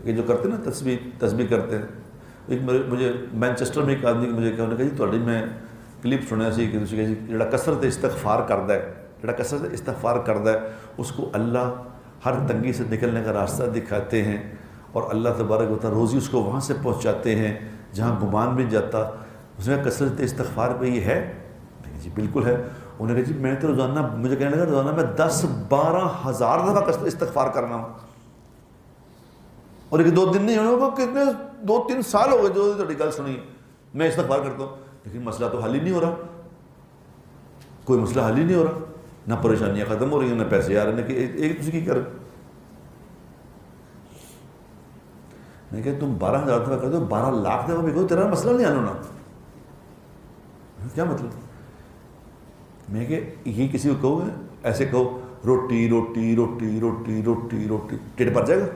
کہ جو کرتے ہیں نا تسبیح کرتے ہیں. ایک مجھے مینچسٹر میں ایک آدمی مجھے کہا کہ جی تھوڑی میں کلپ سنیا سی کہ تسی کہ جڑا کثرت استغفار کردا ہے, جڑا کثرت استغفار کردا ہے اس کو اللہ ہر تنگی سے نکلنے کا راستہ دکھاتے ہیں, اور اللہ تبارک و تعالیٰ روزی اس کو وہاں سے پہنچاتے ہیں جہاں گمان بھی جاتا. اس نے کثرت استغفار پہ یہ ہے؟ جی بالکل ہے. انہوں نے کہا جی میں تو روزانہ, مجھے کہنے لگا روزانہ میں 10-12 ہزار دفعہ استغفار کرنا ہوں, اور ایک 2 دن نہیں ہونے کتنے 2-3 سال ہو گئے جو تھوڑی گل سنی میں استغفار کرتا ہوں, لیکن مسئلہ تو حل ہی نہیں ہو رہا, کوئی مسئلہ حل ہی نہیں ہو رہا, نہ پریشانیاں ختم ہو رہی ہیں نہ پیسے آ رہے ہیں. ایک تسی کی کر میں کہ تم 12,000 دفعہ کر دو, 12 لاکھ دفعہ بھی کہو تیرا مسئلہ نہیں حل ہونا. کیا مطلب؟ میں کہ یہ کسی کو کہو ایسے کہو روٹی روٹی روٹی روٹی روٹی روٹی ٹھیک پڑ جائے گا.